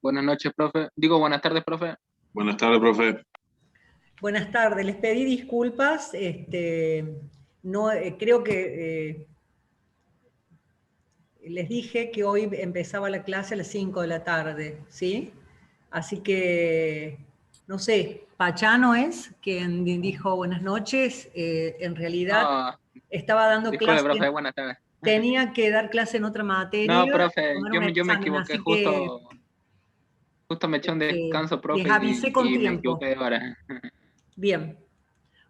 Buenas noches, profe. Digo, buenas tardes, profe. Buenas tardes, profe. Buenas tardes, les pedí disculpas, no, creo que les dije que hoy empezaba la clase a las 5 de la tarde, ¿sí? Así que, no sé, Pachano es quien dijo buenas noches, en realidad No, estaba dando disculpe, clase, profe, buenas tardes. tenía que dar clase en otra materia, No, profe, tomar yo un me, yo me examen, equivoqué, así que justo me eché un descanso, les profe, avisé con y me tiempo. equivoqué de hora. Bien,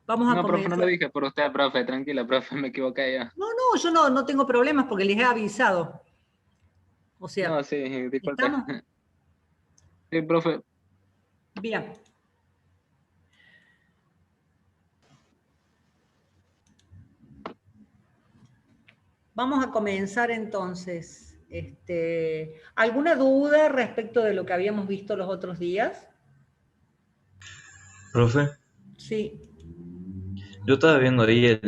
vamos a No, profe, no lo comenzar. dije por usted, profe, tranquila, profe, me equivoqué yo. No, yo no tengo problemas porque les he avisado. O sea, No, sí, disculpe. ¿estamos? Sí, profe. Bien. Vamos a comenzar entonces. ¿Alguna duda respecto de lo que habíamos visto los otros días? Profe, Sí. yo estaba viendo ahí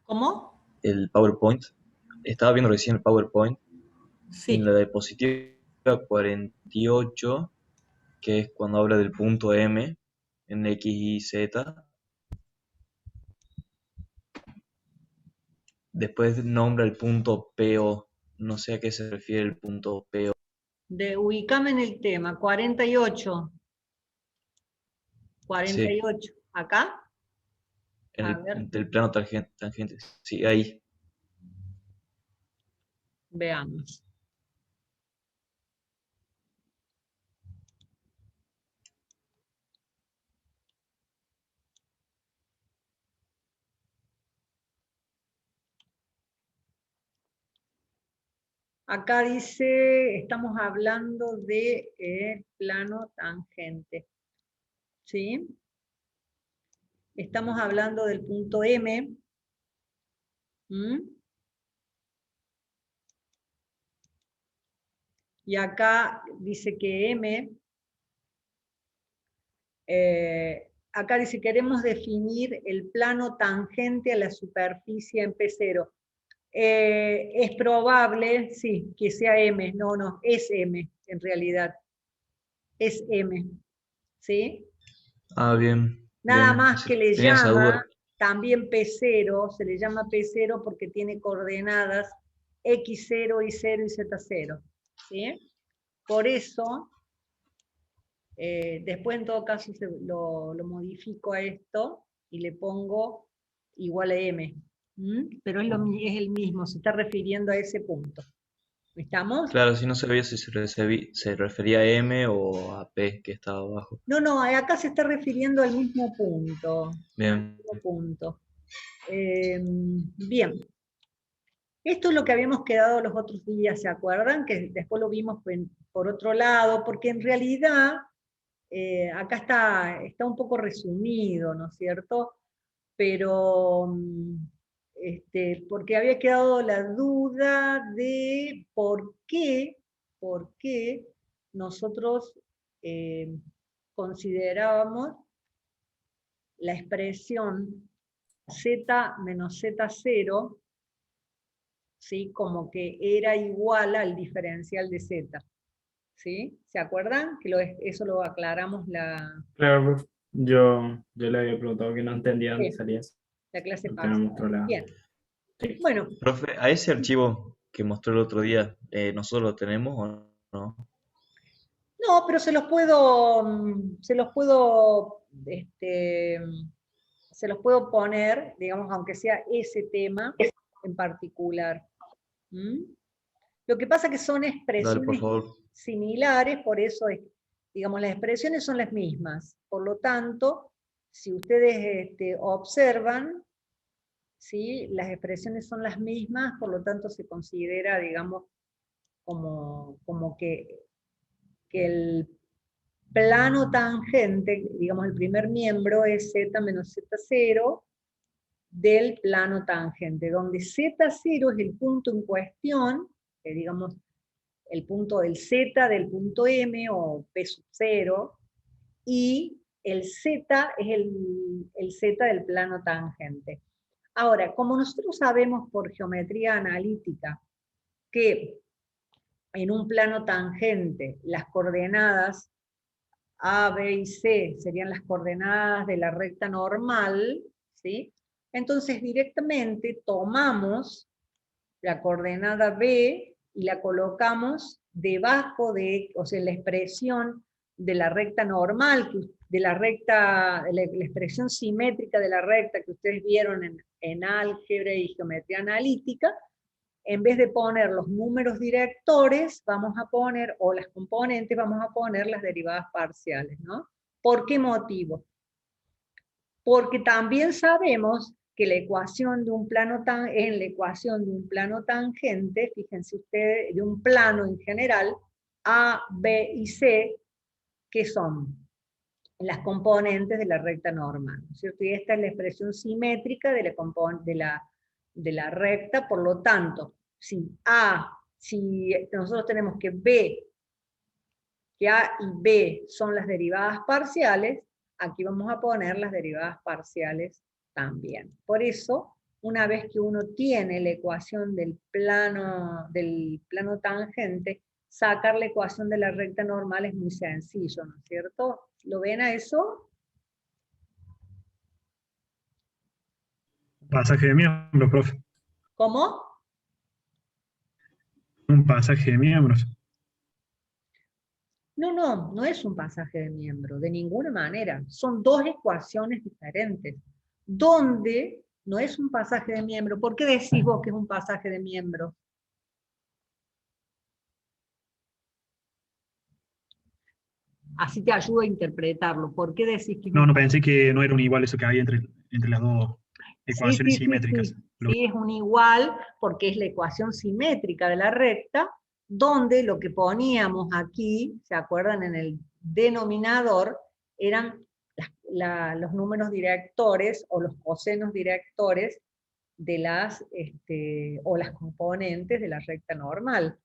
¿Cómo? el PowerPoint. Estaba viendo recién el PowerPoint y en Sí. la diapositiva 48, que es cuando habla del punto M en X, Y, Z, después nombra el punto PO. No sé a qué se refiere el punto PO. Ubicame en el tema. 48. Sí, 48. ¿Acá? en A ver, del plano tangente. Sí, ahí. veamos. Acá dice, estamos hablando de plano tangente. ¿Sí? Estamos hablando del punto M. ¿Mm? Y acá dice que M, acá dice queremos definir el plano tangente a la superficie en P0. Es probable, sí, que sea M, no, es M en realidad, es M, ¿sí? Ah, bien, Nada bien. más que le Tenía esa duda. llama también P0, se le llama P0 porque tiene coordenadas X0, Y0 y Z0, ¿sí? Por eso, después en todo caso lo modifico a esto y le pongo igual a M. Pero es el mismo, se está refiriendo a ese punto. ¿Estamos? Claro, si no sabía si se refería a M o a P que estaba abajo. No, acá se está refiriendo al mismo punto. Al Bien. mismo punto. Bien. Esto es lo que habíamos quedado los otros días, ¿se acuerdan? Que después lo vimos por otro lado, porque en realidad acá está un poco resumido, ¿no es cierto? Pero porque había quedado la duda de por qué nosotros considerábamos la expresión z menos z0, ¿sí? Como que era igual al diferencial de z. ¿Sí? ¿Se acuerdan? Que eso lo aclaramos Claro, profe. Yo le había preguntado que no entendía dónde sí, salía eso. la clase Usted me pasada. mostró la. Bien. Sí. Bueno, Profe, a ese archivo que mostró el otro día, ¿nosotros lo tenemos o no? no, pero se los puedo poner, digamos, aunque sea ese tema en particular. ¿Mm? Lo que pasa es que son Dale, por expresiones favor. similares, por eso, digamos, las expresiones son las mismas. Por lo tanto, si ustedes observan, ¿sí? Las expresiones son las mismas, por lo tanto se considera, digamos, como que el plano tangente, digamos, el primer miembro es z menos z0 del plano tangente, donde z0 es el punto en cuestión, digamos, el punto del z del punto m o p sub 0, y el z es el z del plano tangente. Ahora, como nosotros sabemos por geometría analítica que en un plano tangente, las coordenadas A, B y C serían las coordenadas de la recta normal, ¿sí? Entonces directamente tomamos la coordenada B y la colocamos debajo de, o sea, la expresión de la recta normal, de la recta, la expresión simétrica de la recta que ustedes vieron en álgebra y geometría analítica. En vez de poner los números directores, vamos a poner, o las componentes, vamos a poner las derivadas parciales, ¿no? ¿Por qué motivo? Porque también sabemos que la ecuación de un plano en la ecuación de un plano tangente, fíjense ustedes, de un plano en general, A, B y C, ¿qué son? Las componentes de la recta normal, ¿no es cierto? Y esta es la expresión simétrica de la recta, por lo tanto, si nosotros tenemos que A y B son las derivadas parciales, aquí vamos a poner las derivadas parciales también. Por eso, una vez que uno tiene la ecuación del plano tangente, sacar la ecuación de la recta normal es muy sencillo, ¿no es cierto? ¿Lo ven a eso? Un pasaje de miembros, profe. ¿Cómo? Un pasaje de miembros. No es un pasaje de miembro, de ninguna manera. Son dos ecuaciones diferentes, donde no es un pasaje de miembro. ¿Por qué decís vos que es un pasaje de miembro? Así te ayudo a interpretarlo. ¿Por qué decís que es No, pensé que no era un igual eso que hay entre las dos ecuaciones simétricas. Sí, es un igual porque es la ecuación simétrica de la recta, donde lo que poníamos aquí, ¿se acuerdan? En el denominador, eran los números directores o los cosenos directores de o las componentes de la recta normal.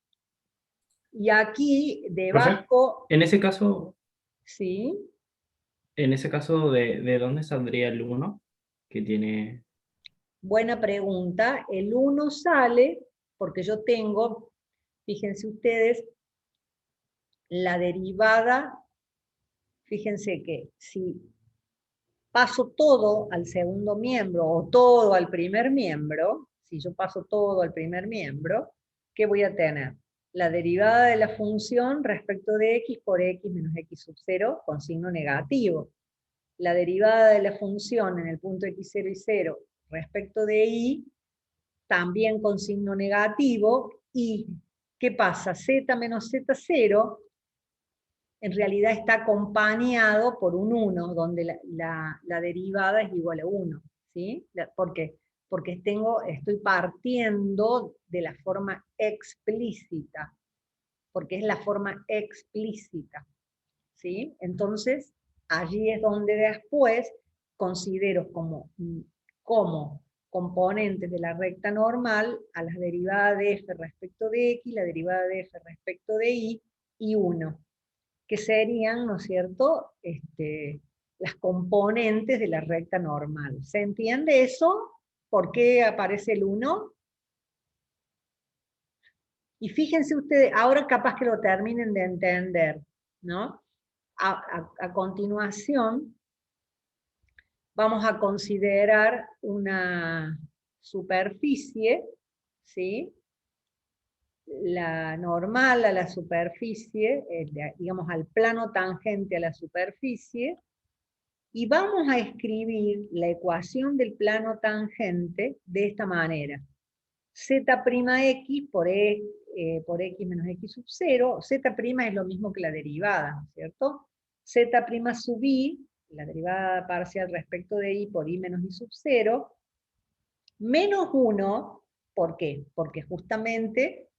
Y aquí, debajo... En ese caso, ¿Sí? ¿de dónde saldría el 1? Que tiene... Buena pregunta. El 1 sale porque yo tengo, fíjense ustedes, la derivada, fíjense que si paso todo al segundo miembro o todo al primer miembro, si yo paso todo al primer miembro, ¿qué voy a tener? La derivada de la función respecto de x por x menos x sub 0 con signo negativo. La derivada de la función en el punto x0 y 0 respecto de y, también con signo negativo, y ¿qué pasa? Z menos Z0 en realidad está acompañado por un 1, donde la derivada es igual a 1. ¿Sí? ¿Por qué? Porque estoy partiendo de la forma explícita, porque es la forma explícita. ¿Sí? Entonces, allí es donde después considero como componentes de la recta normal a las derivadas de f respecto de x, la derivada de f respecto de y 1, que serían, ¿no es cierto?, las componentes de la recta normal. ¿Se entiende eso? ¿Por qué aparece el 1? Y fíjense ustedes, ahora capaz que lo terminen de entender, ¿no? A continuación, vamos a considerar una superficie, ¿sí? La normal a la superficie, digamos al plano tangente a la superficie, y vamos a escribir la ecuación del plano tangente de esta manera. Z' x por x menos x sub 0, Z' es lo mismo que la derivada, ¿no es cierto? Z' sub i, la derivada parcial respecto de i por i menos i sub 0, menos 1, ¿por qué? Porque justamente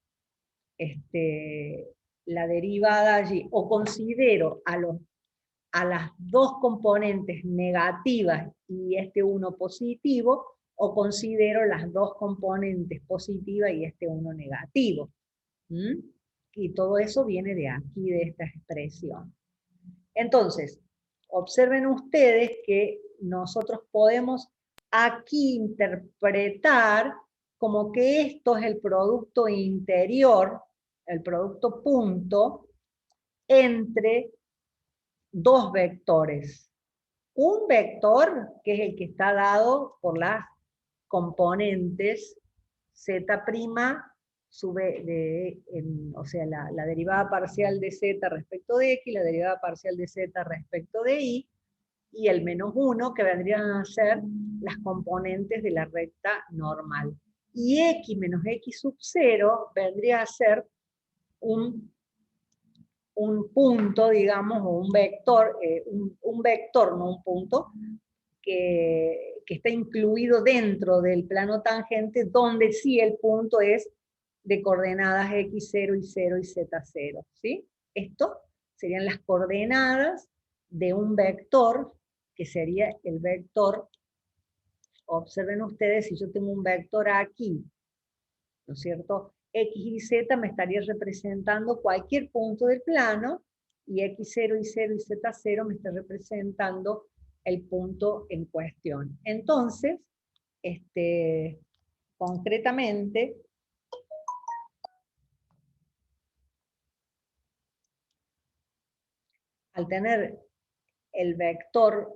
la derivada allí, o considero a las dos componentes negativas y este 1 positivo, o considero las dos componentes positivas y este 1 negativo. ¿Mm? Y todo eso viene de aquí, de esta expresión. Entonces, observen ustedes que nosotros podemos aquí interpretar como que esto es el producto interior el producto punto entre dos vectores. Un vector, que es el que está dado por las componentes z', o sea, la derivada parcial de z respecto de x, la derivada parcial de z respecto de y el menos 1, que vendrían a ser las componentes de la recta normal. Y x menos x sub 0 vendría a ser un punto, digamos, o un vector, no un punto, que está incluido dentro del plano tangente, donde sí el punto es de coordenadas x0 y 0 y z0, ¿sí? Esto serían las coordenadas de un vector, que sería el vector, observen ustedes, si yo tengo un vector aquí, ¿no es cierto? X y Z me estaría representando cualquier punto del plano, y X0 y 0 y Z0 me está representando el punto en cuestión. Entonces, concretamente, al tener el vector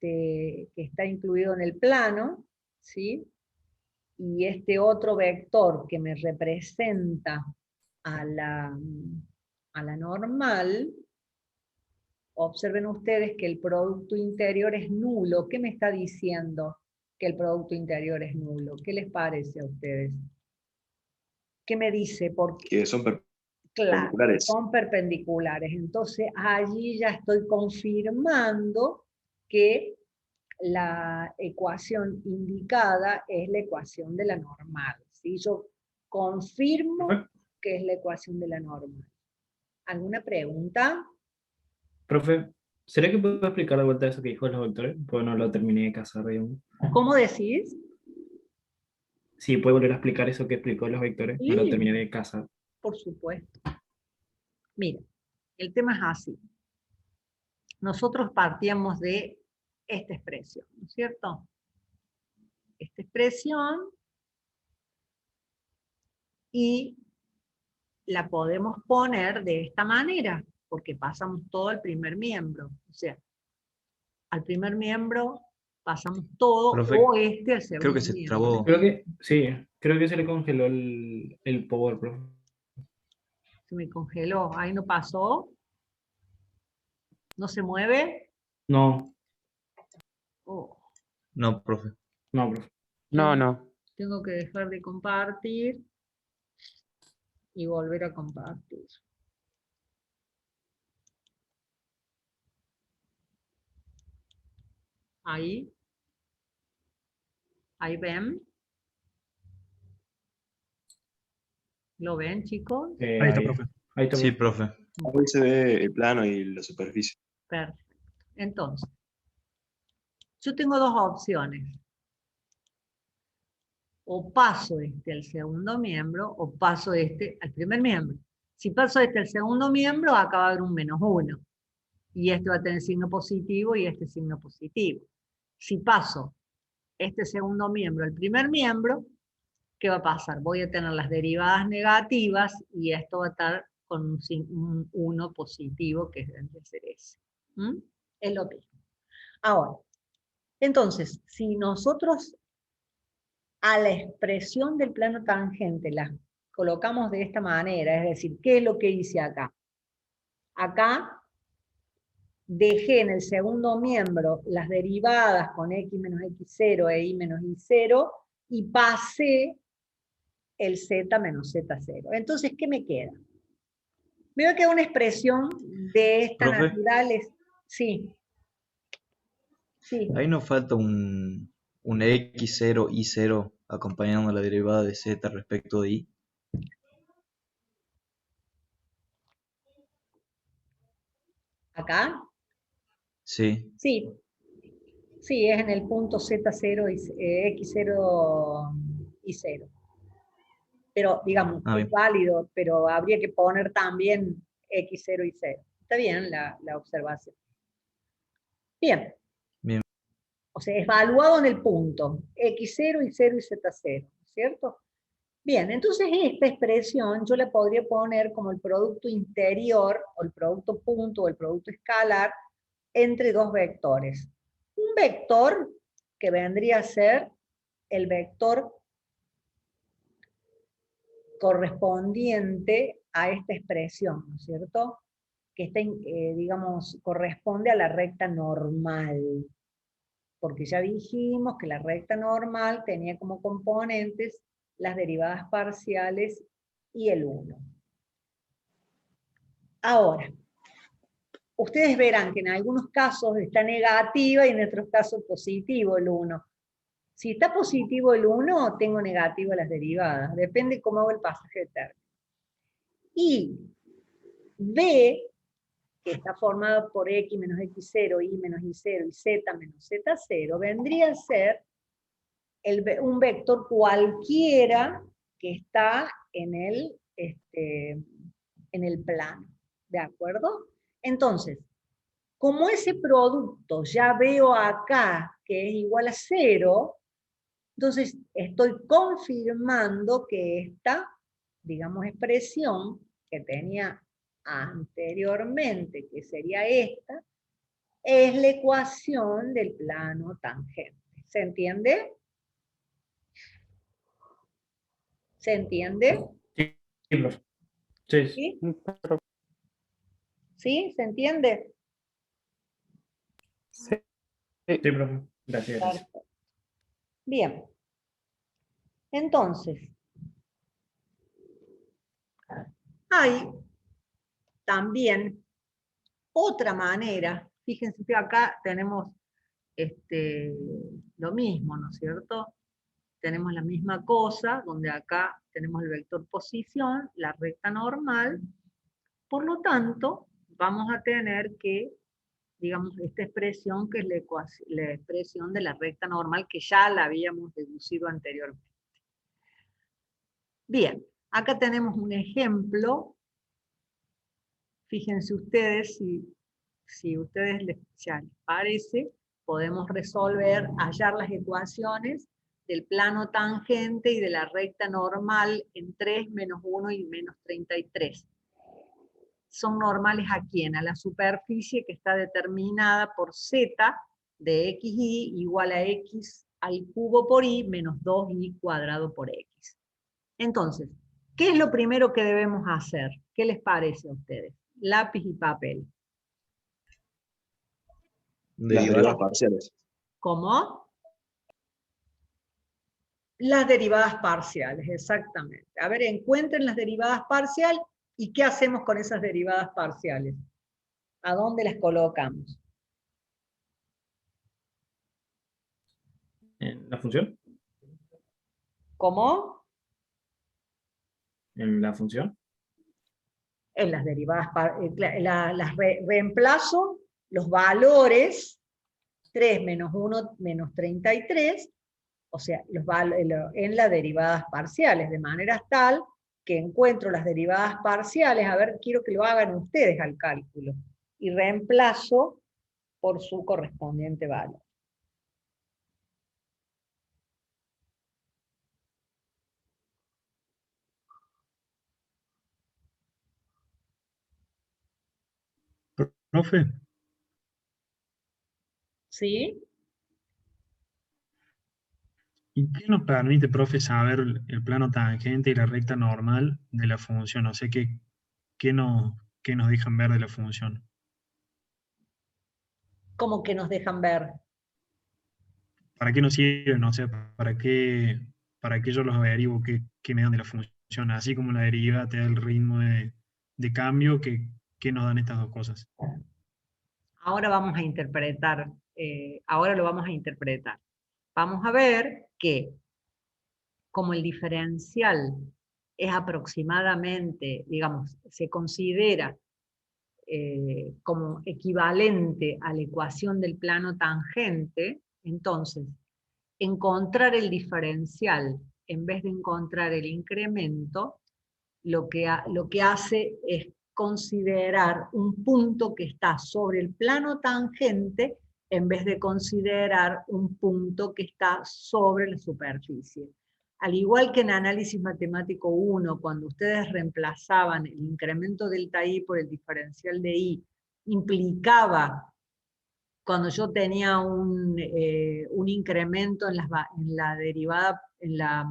que está incluido en el plano, ¿sí? Y este otro vector que me representa a la normal, observen ustedes que el producto interior es nulo. ¿Qué me está diciendo que el producto interior es nulo? ¿Qué les parece a ustedes? ¿Qué me dice? Porque, Que son claro, perpendiculares. son perpendiculares. Entonces allí ya estoy confirmando que la ecuación indicada es la ecuación de la normal. ¿Sí? Yo confirmo que es la ecuación de la normal. ¿Alguna pregunta? Profe, ¿será que puedo explicar de vuelta eso que dijo los vectores? Pues no lo terminé de casar, digamos. ¿Cómo decís? Sí, ¿puede volver a explicar eso que explicó los vectores? No lo Sí, terminé de casar. por supuesto. Mira, el tema es así. Nosotros partíamos de esta expresión, ¿no es cierto? Esta expresión, y la podemos poner de esta manera, porque pasamos todo al primer miembro. O sea, al primer miembro pasamos todo, Profe, o al segundo creo que se miembro. trabó. Creo que, sí, creo que se le congeló el power, profe. Se me congeló, ahí no pasó. ¿No se mueve? No, Oh, No, profe. no, profe. tengo que dejar de compartir y volver a compartir. Ahí. Ahí ven. ¿Lo ven, chicos? Ahí está, profe. Ahí está, Sí, profe. profe. Ahí se ve el plano y la superficie. Perfecto. Entonces, yo tengo dos opciones. O paso este al segundo miembro, o paso este al primer miembro. Si paso este al segundo miembro, acá va a haber un -1. Y este va a tener signo positivo y este signo positivo. Si paso este segundo miembro al primer miembro, ¿qué va a pasar? Voy a tener las derivadas negativas y esto va a estar con un 1 positivo, que debe ser ese. ¿Mm? Es lo mismo. Ahora, entonces, si nosotros a la expresión del plano tangente la colocamos de esta manera, es decir, ¿qué es lo que hice acá? Acá dejé en el segundo miembro las derivadas con x menos x0 e y menos y0, y pasé el z menos z0. Entonces, ¿qué me queda? Me va a quedar una expresión de esta Profe. naturaleza. Sí. Sí. Ahí nos falta un x0, y0 acompañando la derivada de z respecto de y. ¿Acá? Sí. Sí. Sí, es en el punto z0 y x0 y 0. Pero, digamos, es Bien. válido, pero habría que poner también x0 y 0. Está bien la observación. Bien. Bien. O sea, evaluado en el punto x0 y 0 y z0, ¿cierto? Bien, entonces esta expresión yo la podría poner como el producto interior, o el producto punto, o el producto escalar, entre dos vectores. Un vector que vendría a ser el vector correspondiente a esta expresión, ¿no es cierto? Que está, digamos, corresponde a la recta normal. Porque ya dijimos que la recta normal tenía como componentes las derivadas parciales y el 1. Ahora, ustedes verán que en algunos casos está negativa y en otros casos positivo el 1. Si está positivo el 1, tengo negativo las derivadas. Depende cómo hago el pasaje de términos. Y B, que está formado por x menos x0, y menos y0, y z menos z0, vendría a ser un vector cualquiera que está en el plano. ¿De acuerdo? Entonces, como ese producto ya veo acá que es igual a 0, entonces estoy confirmando que esta, digamos, expresión que tenía anteriormente, que sería esta, es la ecuación del plano tangente. ¿Se entiende? ¿Se entiende? Sí, profe. Sí. ¿Sí? ¿Sí? ¿Se entiende? Sí, profe. Gracias. Perfecto. Bien. Entonces, hay también otra manera. Fíjense que acá tenemos lo mismo, ¿no es cierto? Tenemos la misma cosa, donde acá tenemos el vector posición, la recta normal. Por lo tanto, vamos a tener que, digamos, esta expresión que es la expresión de la recta normal que ya la habíamos deducido anteriormente. Bien, acá tenemos un ejemplo. Fíjense ustedes, si a ustedes ya les parece, podemos resolver, hallar las ecuaciones del plano tangente y de la recta normal en 3, menos 1 y menos 33. Son normales ¿a quién? A la superficie que está determinada por z de xy igual a x al cubo por y menos 2y cuadrado por x. Entonces, ¿qué es lo primero que debemos hacer? ¿Qué les parece a ustedes? Lápiz y papel. Las derivadas parciales. ¿Cómo? Las derivadas parciales, exactamente. A ver, encuentren las derivadas parciales y ¿qué hacemos con esas derivadas parciales? ¿A dónde las colocamos? ¿En la función? ¿Cómo? ¿En la función? En las derivadas las reemplazo los valores 3 menos 1 menos 33, o sea, en las derivadas parciales, de manera tal que encuentro las derivadas parciales, a ver, quiero que lo hagan ustedes al cálculo, y reemplazo por su correspondiente valor. Profe, ¿Sí? ¿y qué nos permite, profe, saber el plano tangente y la recta normal de la función? O sea, qué nos dejan ver de la función? ¿Cómo que nos dejan ver? ¿Para qué nos sirven? O sea, ¿para qué yo los averiguo qué me dan de la función? Así como la deriva te da el ritmo de cambio, ¿qué nos dan estas dos cosas? Ahora vamos a interpretar, ahora lo vamos a interpretar. Vamos a ver que como el diferencial es aproximadamente, digamos, se considera como equivalente a la ecuación del plano tangente, entonces, encontrar el diferencial en vez de encontrar el incremento, lo que hace es considerar un punto que está sobre el plano tangente en vez de considerar un punto que está sobre la superficie. al igual que en análisis matemático 1, cuando ustedes reemplazaban el incremento delta I por el diferencial de I, implicaba, cuando yo tenía un incremento en la derivada, en la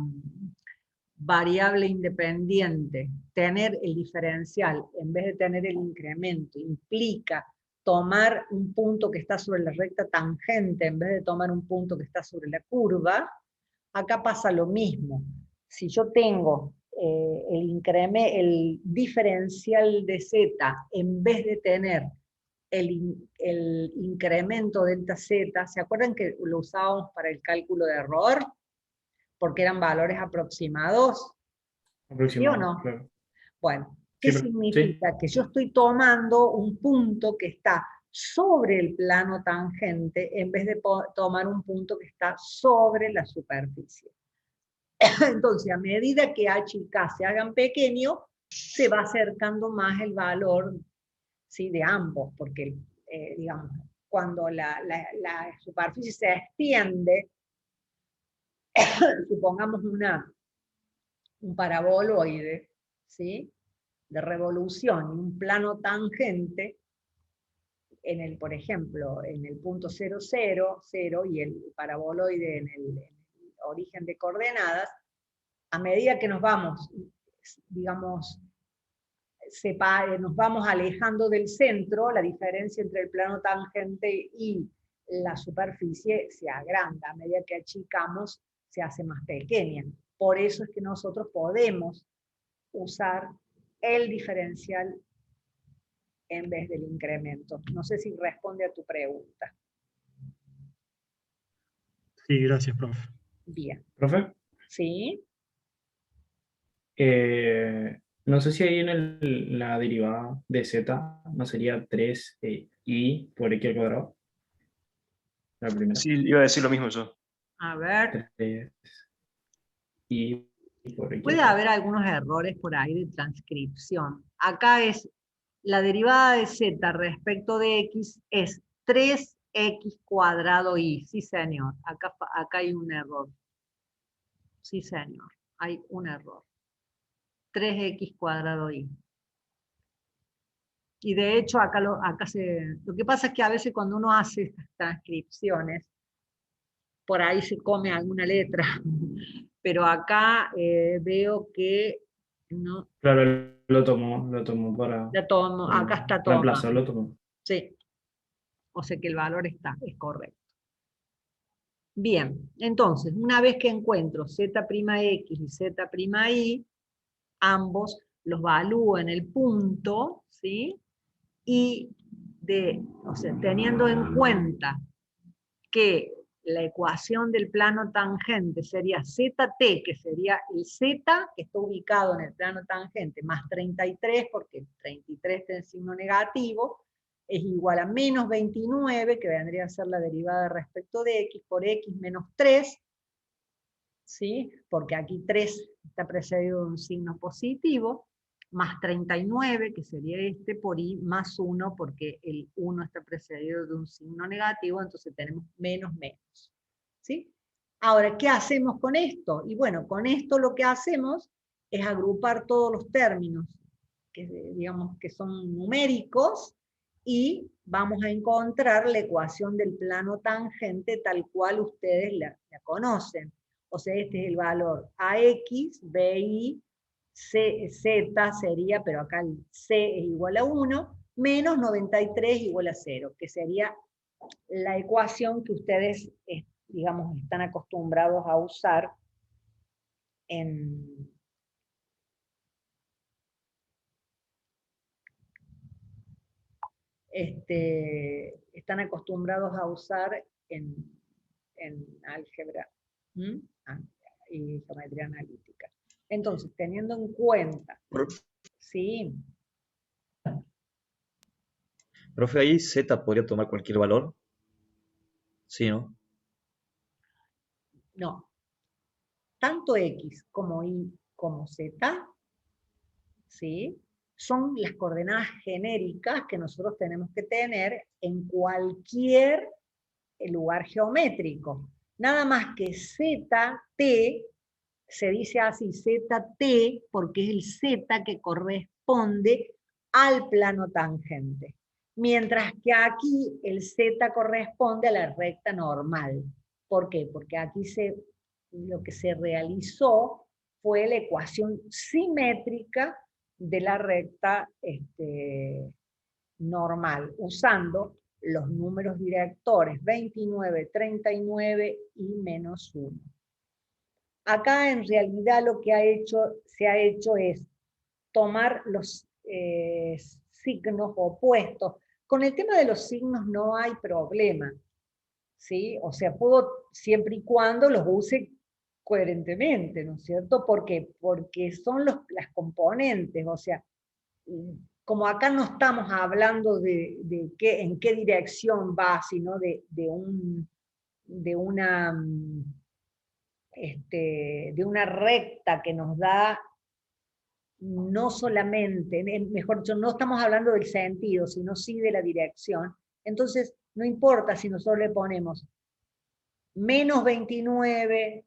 variable independiente, tener el diferencial en vez de tener el incremento, implica tomar un punto que está sobre la recta tangente en vez de tomar un punto que está sobre la curva. Acá pasa lo mismo. Si yo tengo el diferencial de z, en vez de tener el incremento delta z, ¿se acuerdan que lo usábamos para el cálculo de error? Porque eran valores aproximados. ¿Sí o no? Claro. Bueno, ¿qué Sí, significa? sí. Que yo estoy tomando un punto que está sobre el plano tangente en vez de tomar un punto que está sobre la superficie. Entonces, a medida que h y k se hagan pequeños, se va acercando más el valor, ¿sí?, de ambos, porque digamos, cuando la superficie se extiende, supongamos un paraboloide, ¿sí?, de revolución y un plano tangente, por ejemplo, en el punto 0, 0, 0 y el paraboloide en el origen de coordenadas, a medida que nos vamos, digamos, nos vamos alejando del centro, la diferencia entre el plano tangente y la superficie se agranda, a medida que achicamos se hace más pequeña. Por eso es que nosotros podemos usar el diferencial en vez del incremento. No sé si responde a tu pregunta. Sí, gracias, profe. Bien. ¿Profe? ¿Sí? No sé si ahí en la derivada de z no sería 3i por x al cuadrado. La primera. Sí, iba a decir lo mismo yo. A ver. 3i por x. Puede haber algunos errores por ahí de transcripción. Acá es la derivada de z respecto de x es 3x cuadrado y. Sí, señor. Acá hay un error. Sí, señor. Hay un error. 3x cuadrado y. Y de hecho, acá lo que pasa es que a veces cuando uno hace estas transcripciones, por ahí se come alguna letra. Pero acá veo que no. Claro, lo tomó para... Acá está todo. Reemplazó, lo tomó. Sí. O sea que el valor es correcto. Bien, entonces, una vez que encuentro z'x y z'y, ambos los valúo en el punto, ¿sí? Y o sea, teniendo en cuenta que la ecuación del plano tangente sería zt, que sería el z que está ubicado en el plano tangente, más 33, porque 33 tiene signo negativo, es igual a menos 29, que vendría a ser la derivada respecto de x, por x menos 3, ¿sí? Porque aquí 3 está precedido de un signo positivo, más 39, que sería este, por i, más 1, porque el 1 está precedido de un signo negativo, entonces tenemos menos menos. ¿Sí? Ahora, ¿qué hacemos con esto? Y bueno, con esto lo que hacemos es agrupar todos los términos, que digamos que son numéricos, y vamos a encontrar la ecuación del plano tangente tal cual ustedes la conocen. O sea, este es el valor AX, BI, Z sería, pero acá el C es igual a 1, menos 93 igual a 0, que sería la ecuación que ustedes, digamos, están acostumbrados a usar están acostumbrados a usar en álgebra y geometría analítica. Entonces, teniendo en cuenta, sí. Profe, ahí z podría tomar cualquier valor. Sí, ¿no? No. Tanto x como y como z, ¿sí?, son las coordenadas genéricas que nosotros tenemos que tener en cualquier lugar geométrico. Nada más que z, t, se dice así, ZT, porque es el Z que corresponde al plano tangente. Mientras que aquí el Z corresponde a la recta normal. ¿Por qué? Porque aquí lo que se realizó fue la ecuación simétrica de la recta normal, usando los números directores 29, 39 y menos 1. Acá en realidad lo que se ha hecho es tomar los signos opuestos. Con el tema de los signos no hay problema, ¿sí? O sea, puedo siempre y cuando los use coherentemente, ¿no es cierto? Porque son las componentes, o sea, como acá no estamos hablando en qué dirección va, sino de una recta que nos da no solamente, mejor dicho, no estamos hablando del sentido, sino sí de la dirección. Entonces, no importa si nosotros le ponemos menos 29,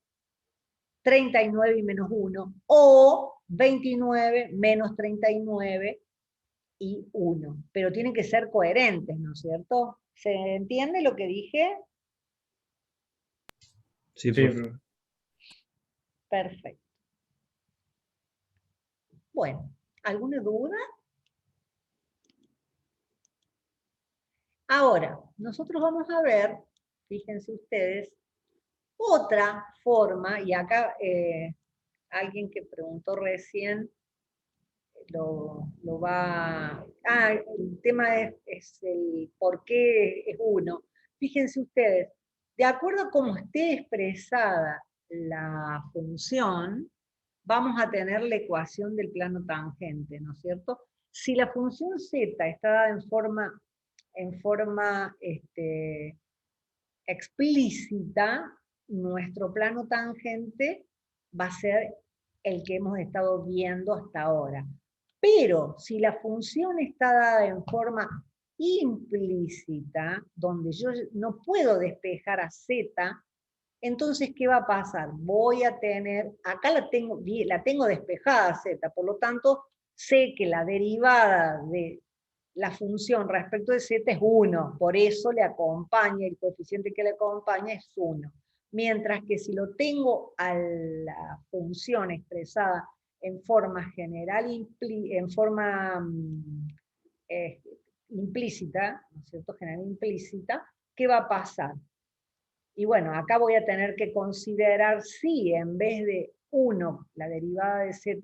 39 y menos 1, o 29, menos 39 y 1. Pero tienen que ser coherentes, ¿no es cierto? ¿Se entiende lo que dije? Sí, Sí, profe. Perfecto. Bueno, ¿alguna duda? Ahora, nosotros vamos a ver, fíjense ustedes, otra forma, y acá alguien que preguntó recién lo va... el tema es el por qué es 1. Fíjense ustedes, de acuerdo a cómo esté expresada la función, vamos a tener la ecuación del plano tangente, ¿no es cierto? Si la función z está dada en forma explícita, nuestro plano tangente va a ser el que hemos estado viendo hasta ahora. Pero si la función está dada en forma implícita, donde yo no puedo despejar a z, entonces, ¿qué va a pasar? Voy a tener, acá la tengo despejada z, por lo tanto, sé que la derivada de la función respecto de z es 1, por eso le acompaña, el coeficiente que le acompaña es 1. Mientras que si lo tengo a la función expresada en forma general, en forma implícita, ¿no es cierto? General implícita, ¿qué va a pasar? Y bueno, acá voy a tener que considerar si en vez de 1, la derivada de z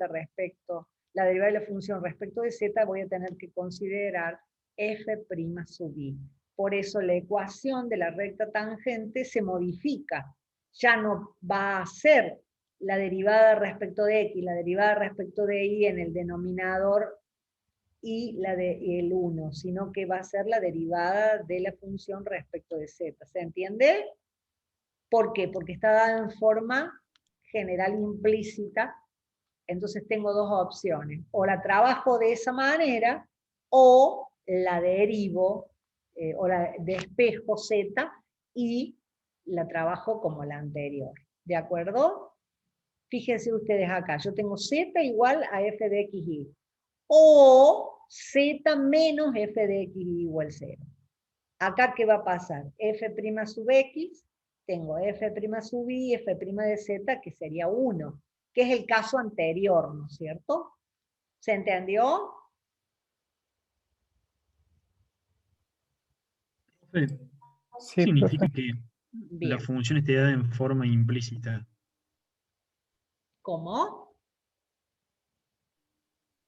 la derivada de la función respecto de z, voy a tener que considerar f' sub i. Por eso la ecuación de la recta tangente se modifica. Ya no va a ser la derivada respecto de x, la derivada respecto de y en el denominador y la de el 1, sino que va a ser la derivada de la función respecto de z. ¿Se entiende? ¿Por qué? Porque está dada en forma general implícita, entonces tengo dos opciones. O la trabajo de esa manera, o la derivo, o la despejo z, y la trabajo como la anterior. ¿De acuerdo? Fíjense ustedes acá, yo tengo z igual a f de xy, o z menos f de xy igual 0. Acá, ¿qué va a pasar? f' sub x, tengo f' sub i, f' de z, que sería 1, que es el caso anterior, ¿no es cierto? ¿Se entendió? ¿Qué Sí, significa profe. que la Bien. función esté dada en forma implícita? ¿Cómo?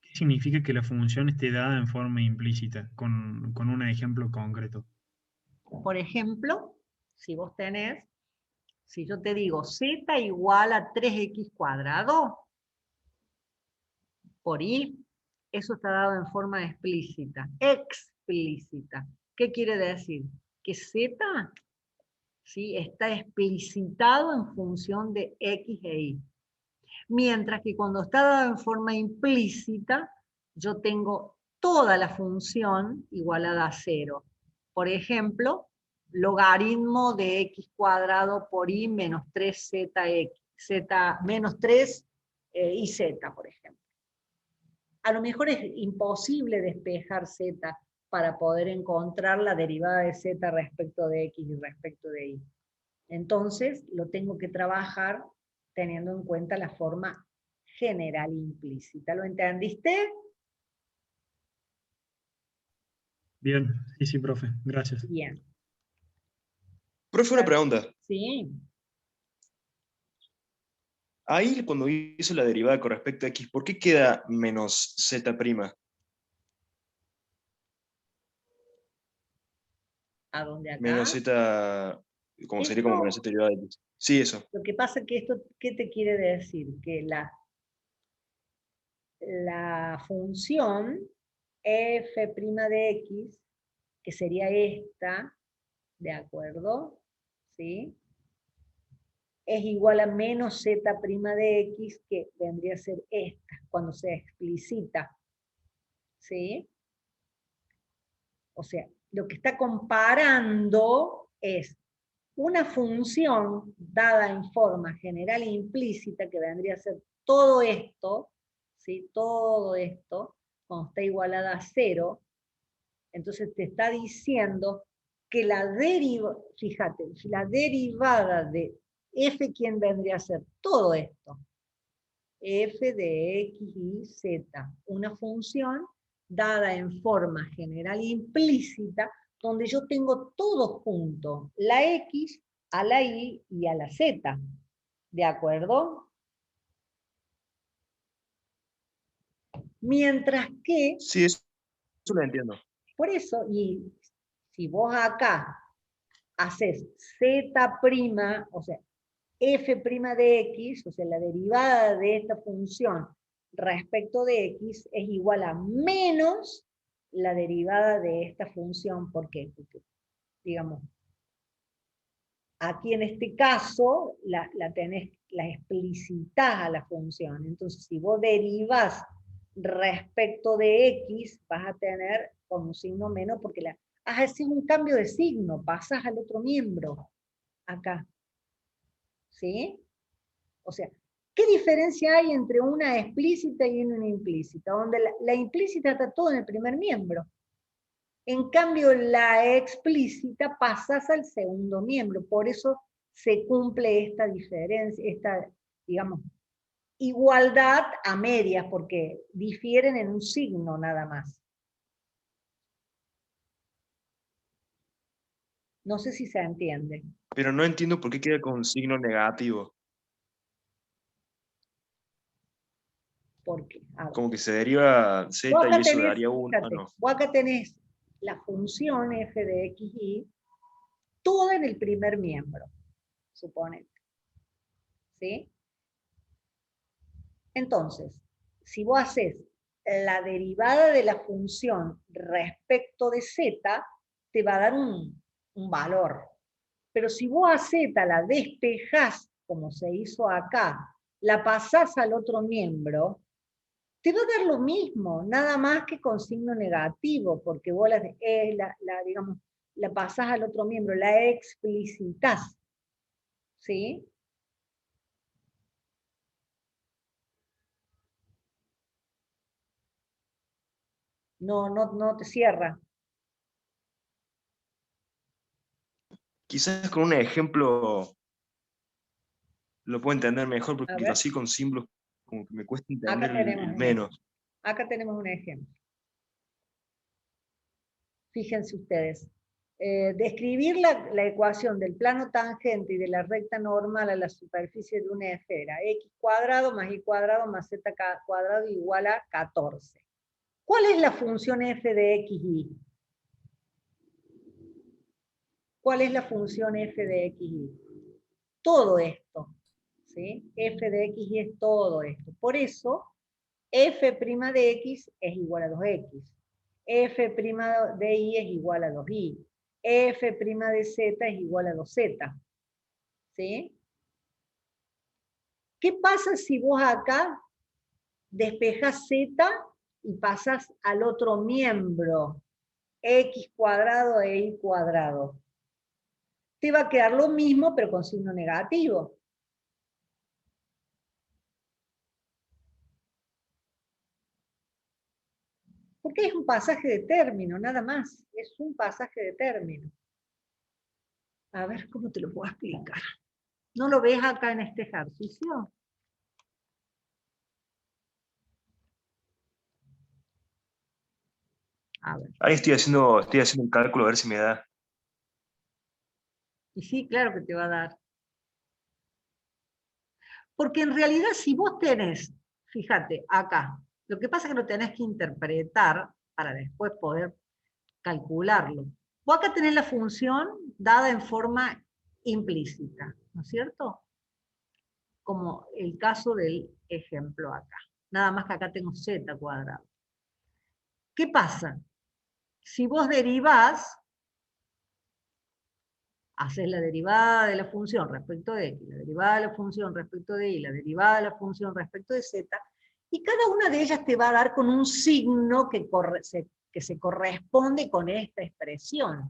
¿Qué significa que la función esté dada en forma implícita? Con un ejemplo concreto. Por ejemplo, si vos tenés, si yo te digo z igual a 3x cuadrado por i, eso está dado en forma explícita. Explícita. ¿Qué quiere decir? Que z, ¿sí?, está explicitado en función de x e y. Mientras que cuando está dado en forma implícita, yo tengo toda la función igualada a 0. Por ejemplo, logaritmo de x cuadrado por y menos 3zx. z menos 3 y z, por ejemplo. A lo mejor es imposible despejar z para poder encontrar la derivada de z respecto de x y respecto de y. Entonces, lo tengo que trabajar teniendo en cuenta la forma general implícita. ¿Lo entendiste? Bien, sí, profe, gracias. Bien. Profe, una pregunta. Sí. Ahí cuando hizo la derivada con respecto a x, ¿por qué queda menos z'? ¿A dónde acá? Menos z, como sería como menos z derivada de x. Sí, eso. Lo que pasa es que esto, ¿qué te quiere decir? Que la función f' de x, que sería esta, ¿de acuerdo? ¿Sí? Es igual a menos z' de x, que vendría a ser esta, cuando se explicita. ¿Sí? O sea, lo que está comparando es una función dada en forma general e implícita, que vendría a ser todo esto, ¿sí? Todo esto, cuando está igualada a 0, entonces te está diciendo que la derivada, fíjate, la derivada de f, ¿quién vendría a ser? Todo esto. F de x y z, una función dada en forma general e implícita, donde yo tengo todo junto, la x, a la y y a la z. ¿De acuerdo? Mientras que, Sí, eso lo entiendo. por eso, y si vos acá haces z', o sea, f' de x, o sea, la derivada de esta función respecto de x es igual a menos la derivada de esta función. ¿Por qué? Porque, digamos, aquí en este caso la explicitas a la función. Entonces, si vos derivas respecto de x, vas a tener con un signo menos, porque haces un cambio de signo, pasas al otro miembro, acá. ¿Sí? O sea, ¿qué diferencia hay entre una explícita y una implícita? Donde la implícita está todo en el primer miembro. En cambio, la explícita pasas al segundo miembro. Por eso se cumple esta diferencia, esta, digamos, igualdad a medias, porque difieren en un signo nada más. No sé si se entiende. Pero no entiendo por qué queda con signo negativo. Porque, a ver, Como que se deriva z vos acá y eso tenés, daría 1. fíjate, vos acá tenés la función f de x y, todo en el primer miembro, suponete. ¿Sí? Entonces, si vos haces la derivada de la función respecto de z, te va a dar un valor. Pero si vos a z la despejás, como se hizo acá, la pasás al otro miembro, te va a dar lo mismo, nada más que con signo negativo, porque vos digamos, la pasás al otro miembro, la explicitas. ¿Sí? No te cierra. Quizás con un ejemplo lo puedo entender mejor, A porque ver, así con símbolos como que me cuesta entender acá tenemos el un menos. ejemplo. Acá tenemos un ejemplo. Fíjense ustedes. Describir la ecuación del plano tangente y de la recta normal a la superficie de una esfera. X cuadrado más y cuadrado más z cuadrado igual a 14. ¿Cuál es la función f de x y? ¿Cuál es la función f de x y? Todo esto. ¿Sí? F de x y es todo esto. Por eso, f' de x es igual a 2x. F' de y es igual a 2y. F' de z es igual a 2z. ¿Sí? ¿Qué pasa si vos acá despejas z y pasas al otro miembro? X cuadrado e y cuadrado. Te va a quedar lo mismo, pero con signo negativo. Porque es un pasaje de término, nada más. Es un pasaje de término. A ver cómo te lo puedo explicar. ¿No lo ves acá en este ejercicio? A ver. Ahí estoy haciendo un cálculo a ver si me da. Y sí, claro que te va a dar. Porque en realidad si vos tenés, fíjate, acá, lo que pasa es que lo tenés que interpretar para después poder calcularlo. Vos acá tenés la función dada en forma implícita, ¿no es cierto? Como el caso del ejemplo acá. Nada más que acá tengo z cuadrado. ¿Qué pasa? Si vos derivás, haces la derivada de la función respecto de x, la derivada de la función respecto de y, la derivada de la función respecto de z, y cada una de ellas te va a dar con un signo que se corresponde con esta expresión.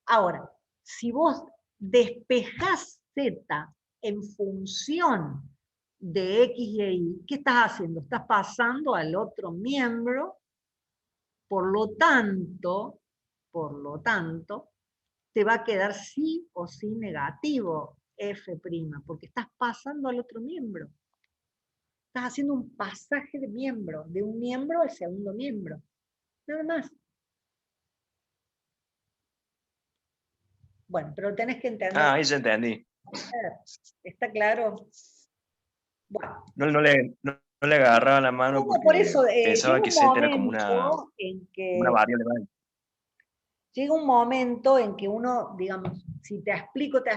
Ahora, si vos despejás z en función de x y y, ¿qué estás haciendo? Estás pasando al otro miembro, por lo tanto, te va a quedar sí o sí negativo f', porque estás pasando al otro miembro. Estás haciendo un pasaje de miembro, de un miembro al segundo miembro. Nada más. Bueno, pero tenés que entender. Ah, ahí ya entendí. ¿Está claro? Bueno. No le agarraba la mano No, por porque eso, pensaba llega que un Z era como momento en una que variable más. llega un momento en que uno, digamos, si te explico, te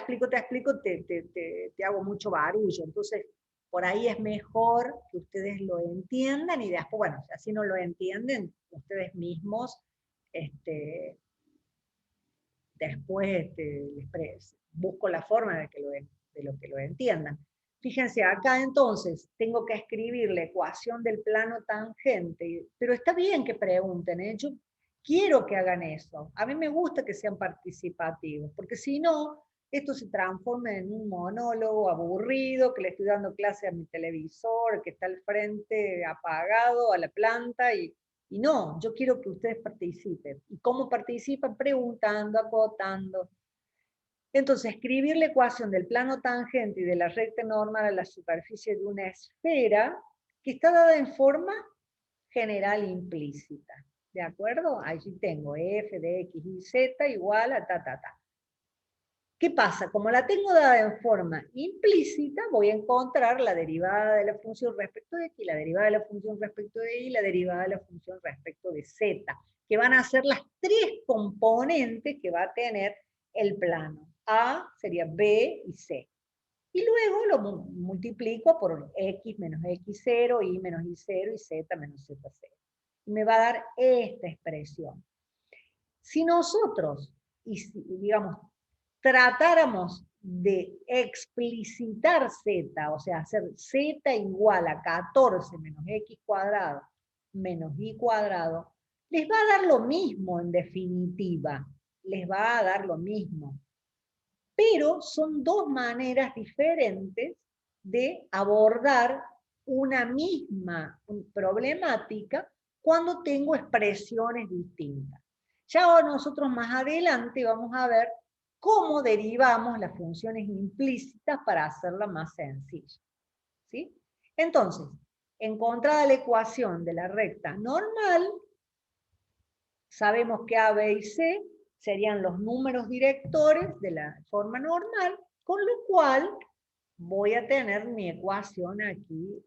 hago mucho barullo. Entonces, por ahí es mejor que ustedes lo entiendan y después, bueno, si no lo entienden, ustedes mismos, después busco la forma de que lo entiendan. Fíjense, acá entonces tengo que escribir la ecuación del plano tangente, pero está bien que pregunten, ¿eh? Yo quiero que hagan eso. A mí me gusta que sean participativos, porque si no, esto se transforma en un monólogo aburrido, que le estoy dando clase a mi televisor, que está al frente apagado a la planta, y no, yo quiero que ustedes participen. ¿Y cómo participan? Preguntando, acotando. Entonces, escribir la ecuación del plano tangente y de la recta normal a la superficie de una esfera que está dada en forma general implícita. ¿De acuerdo? Allí tengo f de x y z igual a ta, ta, ta. ¿Qué pasa? Como la tengo dada en forma implícita, voy a encontrar la derivada de la función respecto de x, la derivada de la función respecto de y, y la derivada de la función respecto de z, que van a ser las tres componentes que va a tener el plano. A sería B y C. Y luego lo multiplico por x menos x0, y menos y0, y z menos z0. Y me va a dar esta expresión. Si nosotros, digamos, tratáramos de explicitar z, o sea, hacer z igual a 14 menos x cuadrado menos y cuadrado, les va a dar lo mismo en definitiva, les va a dar lo mismo. Pero son dos maneras diferentes de abordar una misma problemática cuando tengo expresiones distintas. Ya nosotros más adelante vamos a ver cómo derivamos las funciones implícitas para hacerla más sencilla. ¿Sí? Entonces, encontrada la ecuación de la recta normal, sabemos que A, B y C serían los números directores de la forma normal, con lo cual voy a tener mi ecuación aquí,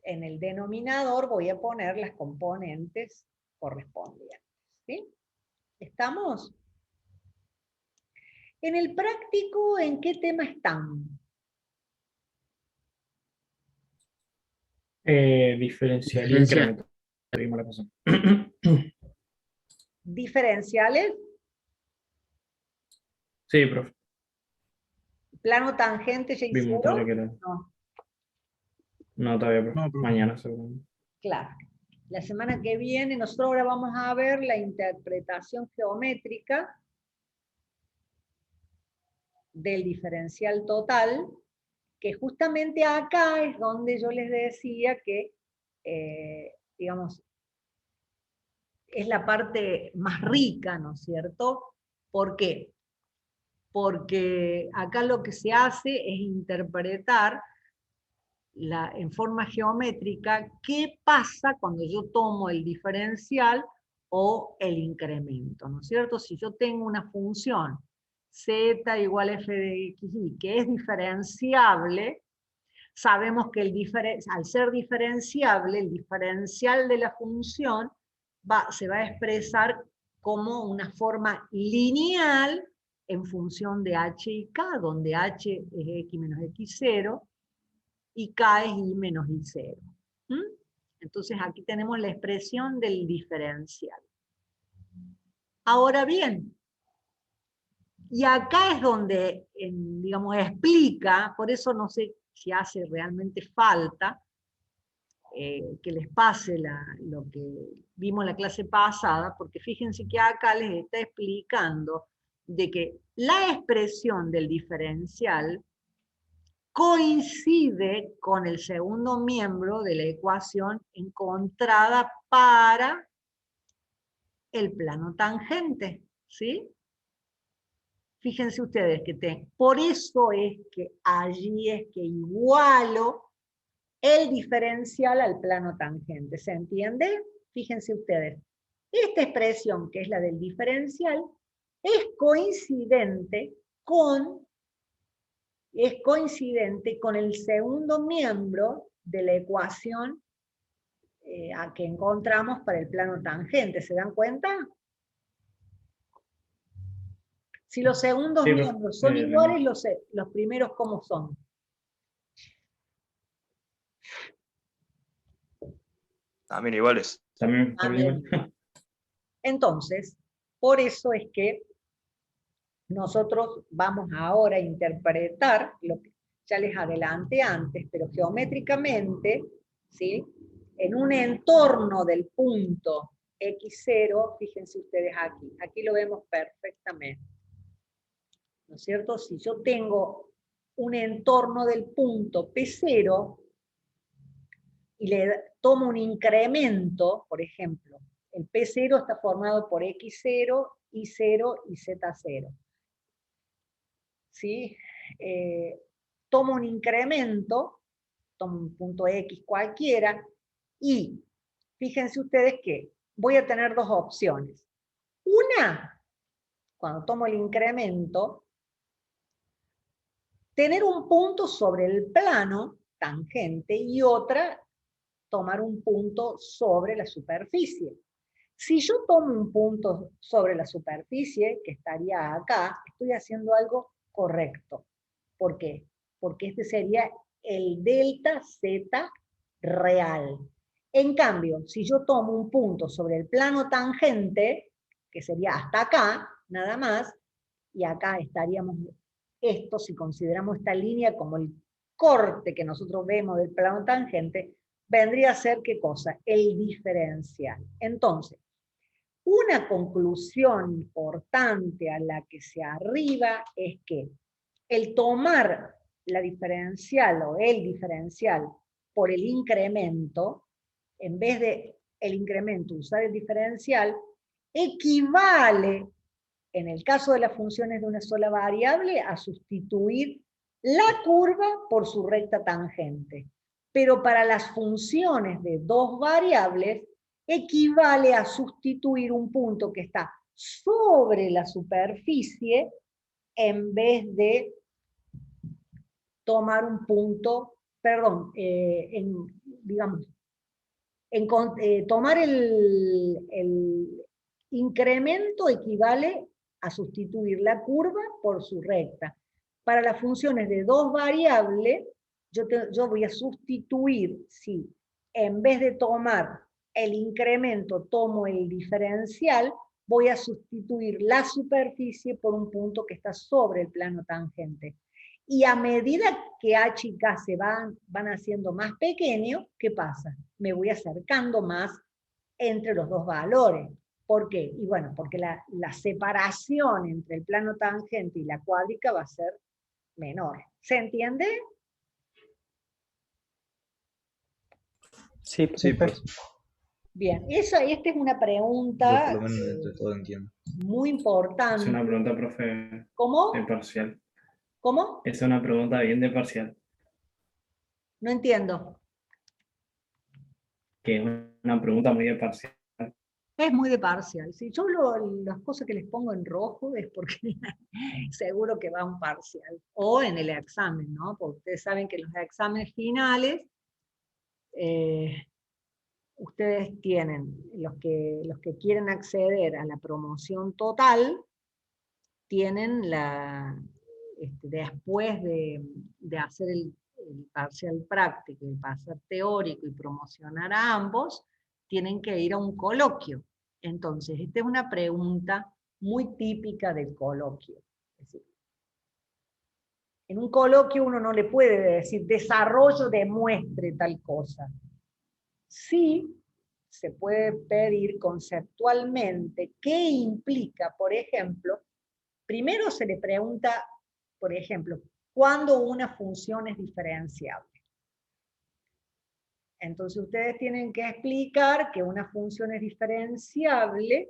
en el denominador voy a poner las componentes correspondientes. ¿Sí? ¿Estamos? En el práctico, ¿en qué tema están? Diferencial y incremento. Vimos la cosa. ¿Diferenciales? Sí, profe. ¿Plano tangente ya Vimos todo lo hicieron? que era. No, No, todavía, profe. No, profe. Mañana, seguro. claro. La semana que viene nosotros ahora vamos a ver la interpretación geométrica del diferencial total, que justamente acá es donde yo les decía que, digamos, es la parte más rica, ¿no es cierto? ¿Por qué? Porque acá lo que se hace es interpretar en forma geométrica qué pasa cuando yo tomo el diferencial o el incremento, ¿no es cierto? Si yo tengo una función z igual a f de x y que es diferenciable, sabemos que al ser diferenciable, el diferencial de la función se va a expresar como una forma lineal en función de h y k, donde h es x menos x0 y k es y menos y0. Entonces aquí tenemos la expresión del diferencial. Ahora bien, y acá es donde, digamos, explica, por eso no sé si hace realmente falta que les pase lo que vimos en la clase pasada, porque fíjense que acá les está explicando de que la expresión del diferencial coincide con el segundo miembro de la ecuación encontrada para el plano tangente, ¿sí? Fíjense ustedes que por eso es que allí es que igualo el diferencial al plano tangente, ¿se entiende? Fíjense ustedes, esta expresión que es la del diferencial es coincidente con el segundo miembro de la ecuación a que encontramos para el plano tangente, ¿se dan cuenta? Si los segundos Sí, miembros son iguales, los primeros, ¿cómo son? También iguales. También. Entonces, por eso es que nosotros vamos ahora a interpretar lo que ya les adelanté antes, pero geométricamente, ¿sí? En un entorno del punto x0, fíjense ustedes aquí lo vemos perfectamente, ¿no es cierto? Si yo tengo un entorno del punto P0 y le tomo un incremento, por ejemplo, el P0 está formado por x0, y0 y z0. ¿Sí? Tomo un incremento, tomo un punto X cualquiera, y fíjense ustedes que voy a tener dos opciones. Una, cuando tomo el incremento, tener un punto sobre el plano tangente y otra, tomar un punto sobre la superficie. Si yo tomo un punto sobre la superficie, que estaría acá, estoy haciendo algo correcto. ¿Por qué? Porque este sería el delta z real. En cambio, si yo tomo un punto sobre el plano tangente, que sería hasta acá, nada más, y acá estaríamos esto, si consideramos esta línea como el corte que nosotros vemos del plano tangente, vendría a ser, ¿qué cosa? El diferencial. Entonces, una conclusión importante a la que se arriba es que el tomar la diferencial o el diferencial por el incremento, en vez de el incremento usar el diferencial, equivale, en el caso de las funciones de una sola variable, a sustituir la curva por su recta tangente. Pero para las funciones de dos variables, equivale a sustituir un punto que está sobre la superficie en vez de tomar un punto, perdón, tomar el incremento equivale a sustituir la curva por su recta. Para las funciones de dos variables, yo voy a sustituir, si en vez de tomar el incremento tomo el diferencial, voy a sustituir la superficie por un punto que está sobre el plano tangente. Y a medida que h y k se van haciendo más pequeños, ¿qué pasa? Me voy acercando más entre los dos valores. ¿Por qué? Y bueno, porque la separación entre el plano tangente y la cuádrica va a ser menor. ¿Se entiende? Sí, Sí, perfecto. Bien, esta es una Yo por pregunta lo menos de todo entiendo. muy Es importante. una pregunta, profe, de ¿Cómo? parcial. ¿Cómo? Es una pregunta bien de parcial, No entiendo. que es una pregunta muy de parcial. Es muy de parcial. Si yo las cosas que les pongo en rojo es porque seguro que va a un parcial. O en el examen, ¿no? Porque ustedes saben que en los exámenes finales, ustedes tienen, los que quieren acceder a la promoción total, tienen después de hacer el parcial práctico, el parcial teórico y promocionar a ambos, tienen que ir a un coloquio. Entonces, esta es una pregunta muy típica del coloquio. Es decir, en un coloquio uno no le puede decir desarrollo, demuestre tal cosa. Sí, se puede pedir conceptualmente qué implica, por ejemplo, primero se le pregunta, por ejemplo, ¿cuándo una función es diferenciable? Entonces ustedes tienen que explicar que una función es diferenciable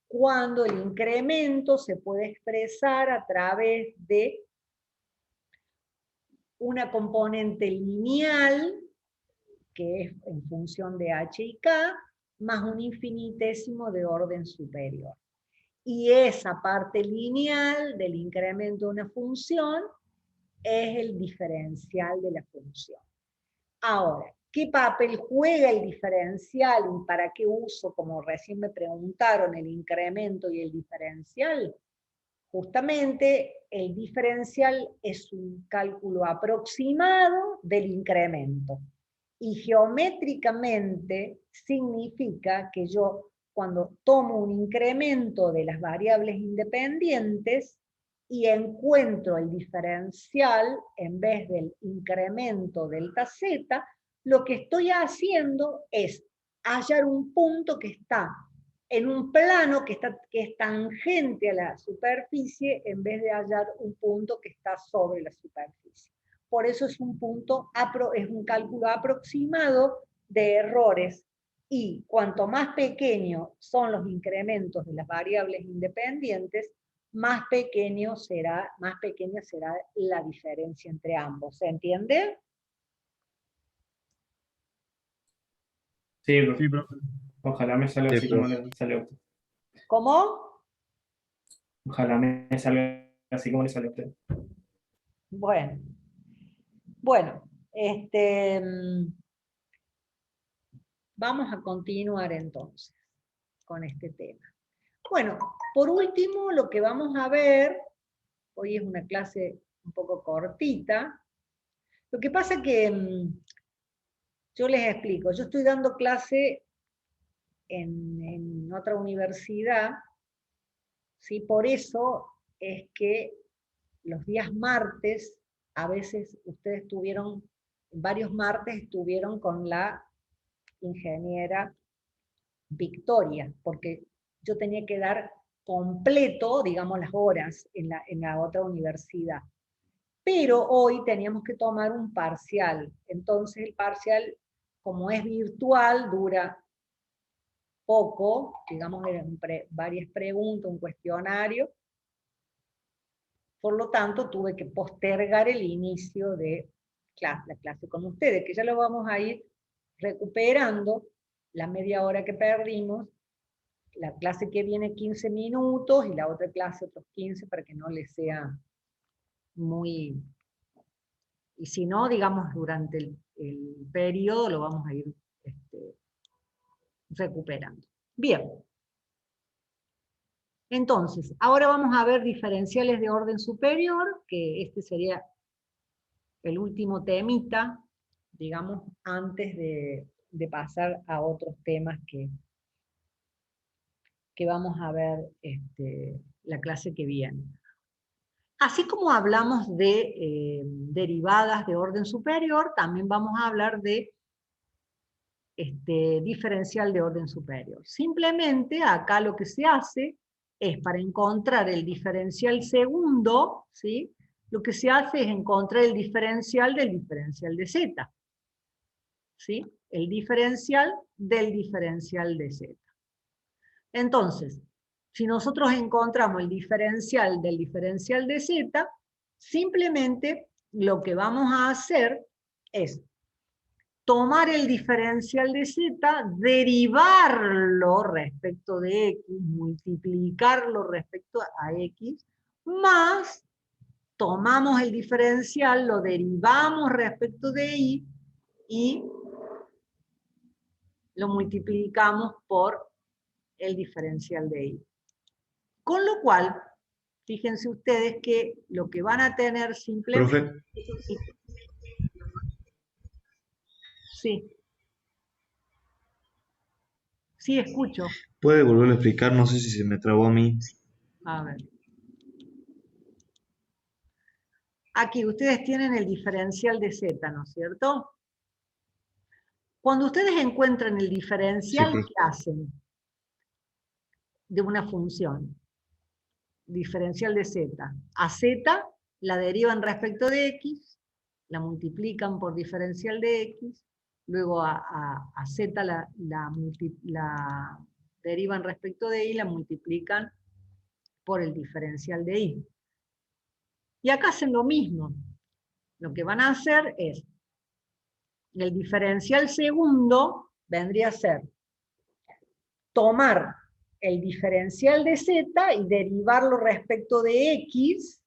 cuando el incremento se puede expresar a través de una componente lineal, que es en función de h y k, más un infinitésimo de orden superior. Y esa parte lineal del incremento de una función es el diferencial de la función. Ahora, ¿qué papel juega el diferencial y para qué uso, como recién me preguntaron, el incremento y el diferencial? Justamente el diferencial es un cálculo aproximado del incremento. Y geométricamente significa que yo, cuando tomo un incremento de las variables independientes y encuentro el diferencial en vez del incremento delta z, lo que estoy haciendo es hallar un punto que está en un plano que es tangente a la superficie en vez de hallar un punto que está sobre la superficie. Por eso es un cálculo aproximado de errores, y cuanto más pequeños son los incrementos de las variables independientes, más pequeña será la diferencia entre ambos. ¿Se entiende? Sí, profe. Sí, profe. Ojalá me salga Sí, así como profe. le salió a usted. ¿Cómo? Ojalá me salga así como le salió a usted. Bueno, vamos a continuar entonces con este tema. Bueno, por último, lo que vamos a ver, hoy es una clase un poco cortita, lo que pasa que yo les explico, yo estoy dando clase en otra universidad, ¿sí? Por eso es que los días martes, a veces ustedes varios martes estuvieron con la ingeniera Victoria, porque yo tenía que dar completo, digamos, las horas en la otra universidad. Pero hoy teníamos que tomar un parcial. Entonces el parcial, como es virtual, dura poco, digamos, eran varias preguntas, un cuestionario. Por lo tanto, tuve que postergar el inicio de la clase con ustedes, que ya lo vamos a ir recuperando, la media hora que perdimos. La clase que viene 15 minutos y la otra clase otros 15 para que no les sea muy... Y si no, digamos, durante el periodo lo vamos a ir recuperando. Bien. Entonces, ahora vamos a ver diferenciales de orden superior, que este sería el último temita, digamos, antes de pasar a otros temas que vamos a ver la clase que viene. Así como hablamos de derivadas de orden superior, también vamos a hablar de diferencial de orden superior. Simplemente acá lo que se hace es, para encontrar el diferencial segundo, ¿sí? Lo que se hace es encontrar el diferencial del diferencial de z. ¿Sí? el diferencial del diferencial de z. Entonces, si nosotros encontramos el diferencial del diferencial de z, simplemente lo que vamos a hacer es tomar el diferencial de z, derivarlo respecto de x, multiplicarlo respecto a x, más tomamos el diferencial, lo derivamos respecto de y lo multiplicamos por el diferencial de y. Con lo cual, fíjense ustedes que lo que van a tener simplemente... Profe, Sí. Sí, escucho. ¿puede volverlo a explicar? No sé si se me trabó a mí. A ver. Aquí ustedes tienen el diferencial de z, ¿no es cierto? Cuando ustedes encuentran el Sí, diferencial, profe. ¿qué hacen? De una función. Diferencial de z. A z la derivan respecto de x, la multiplican por diferencial de x, luego a z la derivan respecto de y, la multiplican por el diferencial de y. Y acá hacen lo mismo. Lo que van a hacer es, el diferencial segundo vendría a ser tomar el diferencial de z y derivarlo respecto de x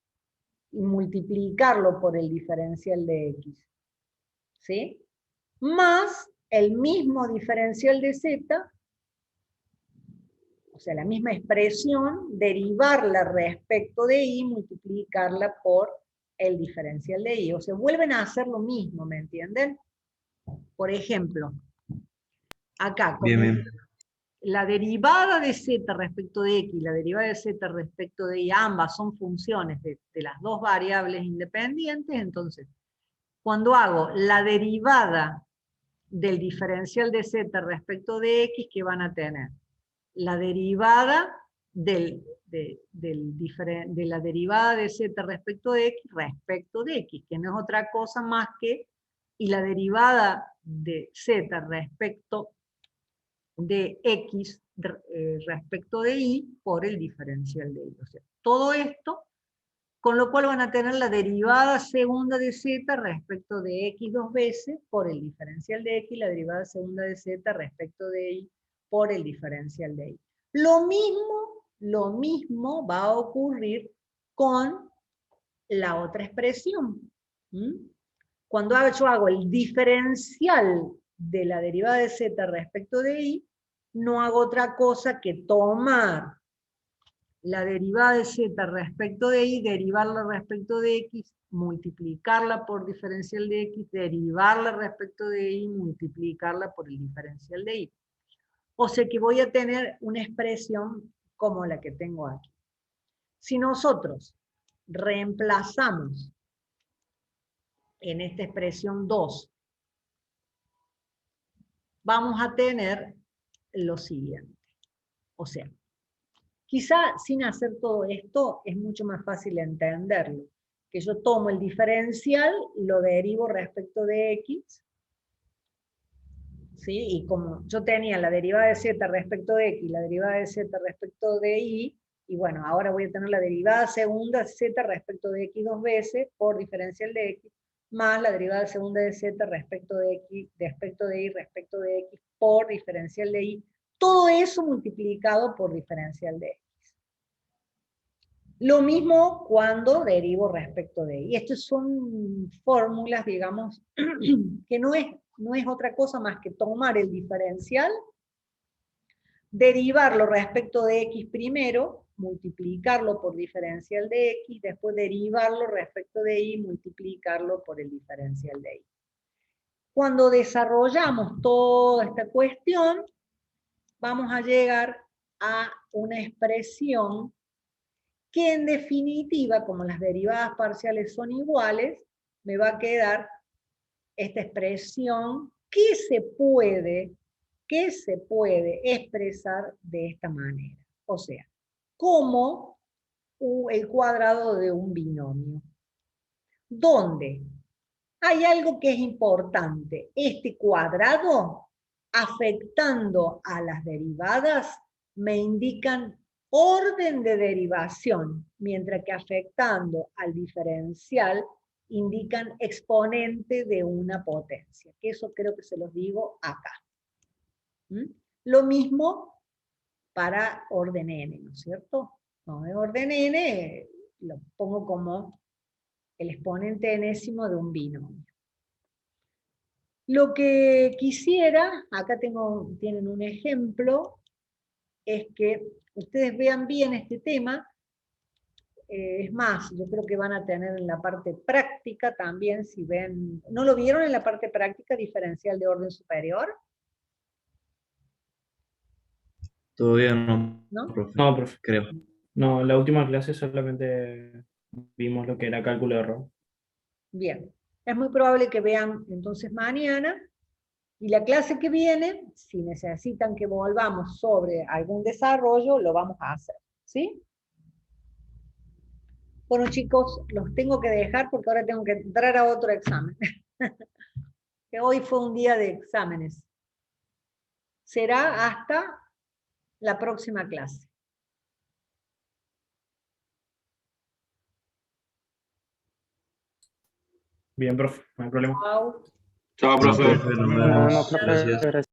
y multiplicarlo por el diferencial de x. ¿Sí? Más el mismo diferencial de z, o sea, la misma expresión, derivarla respecto de y, multiplicarla por el diferencial de y. O sea, vuelven a hacer lo mismo, ¿me entienden? Por ejemplo, acá, Bien, como bien. la derivada de z respecto de x y la derivada de z respecto de y, ambas son funciones de las dos variables independientes, entonces, cuando hago la derivada del diferencial de z respecto de x, ¿qué van a tener? La derivada de la derivada de z respecto de x, que no es otra cosa más que, y la derivada de z respecto de x respecto de y por el diferencial de y. O sea, todo esto, con lo cual van a tener la derivada segunda de z respecto de x dos veces por el diferencial de x, y la derivada segunda de z respecto de y por el diferencial de y. Lo mismo va a ocurrir con la otra expresión. Cuando yo hago el diferencial de la derivada de z respecto de y, no hago otra cosa que tomar la derivada de z respecto de y, derivarla respecto de x, multiplicarla por diferencial de x, derivarla respecto de y, multiplicarla por el diferencial de y. O sea que voy a tener una expresión como la que tengo aquí. Si nosotros reemplazamos en esta expresión 2, vamos a tener lo siguiente. O sea, quizá sin hacer todo esto es mucho más fácil entenderlo. Que yo tomo el diferencial, lo derivo respecto de x, ¿sí? Y como yo tenía la derivada de z respecto de x, la derivada de z respecto de y, y bueno, ahora voy a tener la derivada segunda de z respecto de x dos veces por diferencial de x, más la derivada segunda de z respecto de x, respecto de y, respecto de x por diferencial de y, todo eso multiplicado por diferencial de x. Lo mismo cuando derivo respecto de y. Estas son fórmulas, digamos, que no es otra cosa más que tomar el diferencial, derivarlo respecto de x primero, multiplicarlo por diferencial de x, después derivarlo respecto de y, multiplicarlo por el diferencial de y. Cuando desarrollamos toda esta cuestión, vamos a llegar a una expresión que en definitiva, como las derivadas parciales son iguales, me va a quedar esta expresión que se puede expresar de esta manera. O sea, como el cuadrado de un binomio. ¿Dónde? hay algo que es importante. Este cuadrado, afectando a las derivadas, me indican orden de derivación, mientras que afectando al diferencial, indican exponente de una potencia. Que eso creo que se los digo acá. ¿Mm? Lo mismo para orden n, ¿no es cierto? No, de orden n lo pongo como el exponente enésimo de un binomio. Lo que quisiera, acá tienen un ejemplo, es que ustedes vean bien este tema. Es más, yo creo que van a tener en la parte práctica también, si ven, ¿no lo vieron en la parte práctica diferencial de orden superior? Todavía no, ¿No? profe, No, profe. creo. No, en la última clase solamente vimos lo que era cálculo de error. Bien, es muy probable que vean entonces mañana, y la clase que viene, si necesitan que volvamos sobre algún desarrollo, lo vamos a hacer, ¿sí? Bueno, chicos, los tengo que dejar porque ahora tengo que entrar a otro examen. Que hoy fue un día de exámenes. Será hasta la próxima clase. Bien, profe, no hay problema. Chao. Chao, Bueno, profe. profe, nos Hasta luego. vemos. Gracias.